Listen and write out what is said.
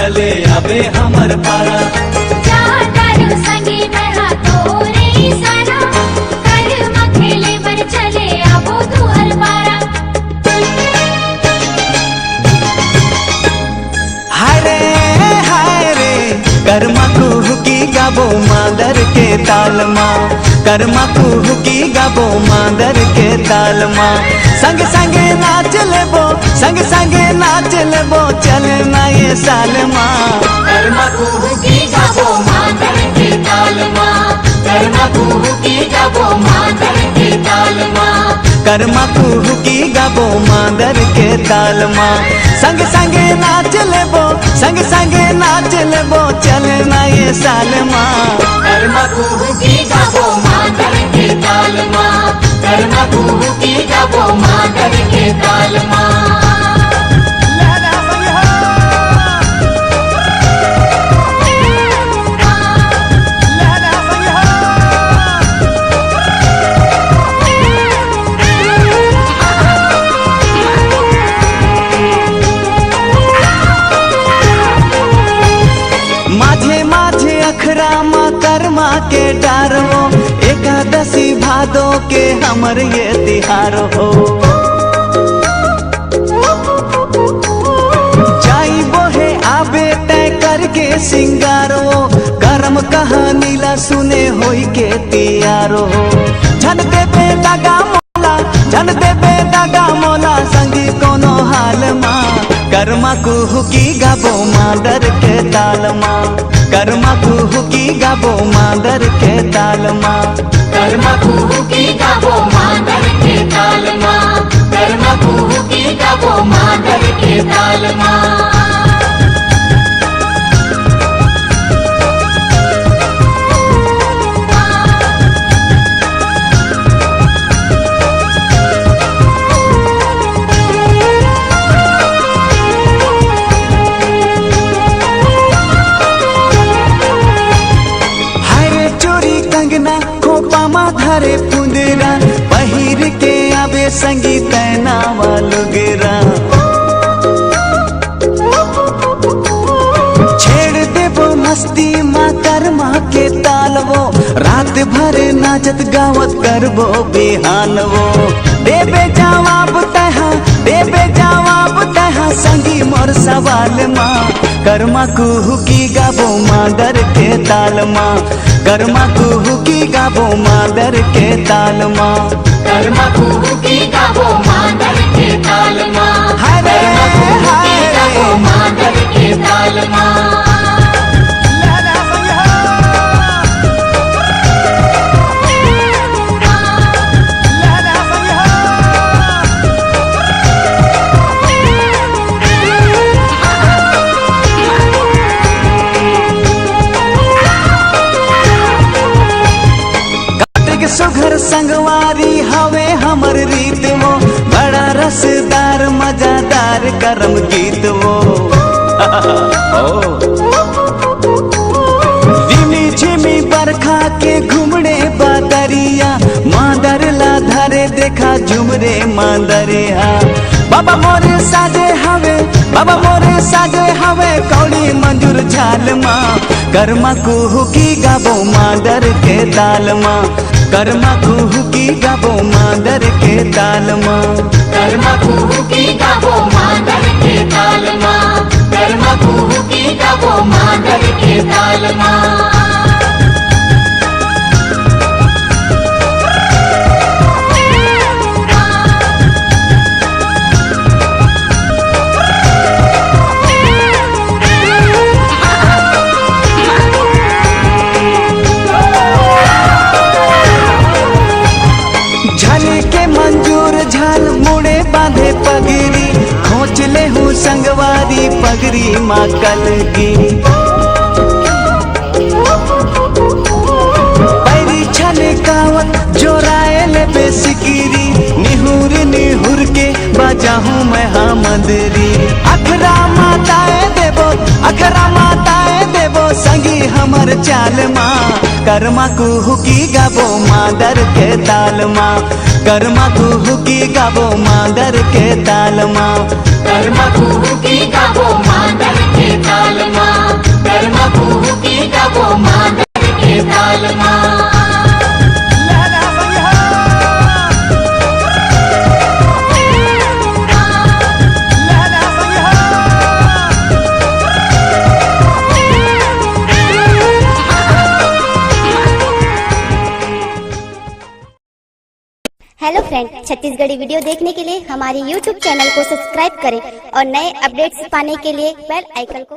चले आवे हमर पारा। जातारू संगी महा तोरे सारा, कर्म खेले बर चले आबो दुआर पारा। हाय रे कर्मा कुहुकी गाबो मादर के तालमा, कर्मा कुहुकी गाबो मादर के तालमा। संग संगे नाच लेबो, संग संगे नाच लेबो, चलना ये सालमा। कर्मा कुहुकी गाबो मादर के तालमा, कर्मा कुहुकी गाबो मादर के तालमा। कर्मा कुहुकी गाबो मादर के तालमा। संग संगे नाच लेबो, संग संगे नाच लेबो, चलना ये सालमा। कर्मा कुहुकी गाबो मादर के तालमा, कर्मा कुहुकी गाबो मादर के तालमा। माझे माझे अखरा माँ कर्मा के डारो, एकादशी भादो के हमर ये तिहार हो। जाई बोहे आबे तय करके सिंगारो, करम कहानी ला सुने होई के तियारो। झन देबे दगा मोला, झन देबे दगा मोला, संगी कोनो हाल माँ। कर्मा कुहुकी गाबो मादर के तालमा, कर्मा कुहुकी गाबो मादर के तालमा। कर्मा कुहुकी गाबो मादर के तालमा, कर्मा कुहुकी गाबो मादर के तालमा। धरे पुंदरा पहिर के आवे संगी तैना वालो गिरा। छेड़ देबो मस्ती माँ कर्मा के तालवो, रात भर नाचत गावत करबो बिहानवो। देबे जवाब तहा, देबे जवाब तहा, संगी मोर सवाल माँ। कर्मा कुहुकी गाबो मादर के तालमा, कर्मा कुहुकी गाबो मादर के तालमा। कर्मा कुहुकी गाबो मादर के तालमा, कर्मा कुहुकी गाबो मादर के तालमा। सुघर संगवारी हवे हमर रीत वो, बड़ा रसदार मजादार करम गीत वो। रिमी झिमी बरखा के घुमड़े बादरिया, मादर ला धरे देखा झुमरे मादरिया। बाबा मोरे साजे हवे, बाबा मोरे साजे हवे, कौड़ी मंजूर झाल माँ। कर्मा कुहुकी गाबो मादर के तालमा, कर्मा कुहुकी गाबो मादर के तालमा। कर्मा कुहुकी गाबो मादर के तालमा, कर्मा कुहुकी गाबो मादर के तालमा। झाल मुड़े बांधे पगड़ी, खोच ले हूँ संगवारी पगड़ी माँ कलगी। पैरी छले कावत जोराए ले बेसिकिरी, निहुर निहुर के बजा हूँ मैं हाँ मंदरी। अखरा माताए देबो, अखरा माताए देबो, संगी हमर चाल माँ। कर्मा कुहुकी गाबो मादर के तालमा, कर्मा कुहुकी गाबो मादर के तालमा। कर्मा कुहुकी गाबो मादर के तालमा, धर्मा कुहू की गावो मादर के ताल माँ लहरा संग हो, लहरा संग हो। हेलो फ्रेंड, छत्तीसगढ़ी वीडियो देखने के लिए हमारे YouTube चैनल को सब्सक्राइब करें और नए अपडेट्स पाने के लिए बेल आइकन को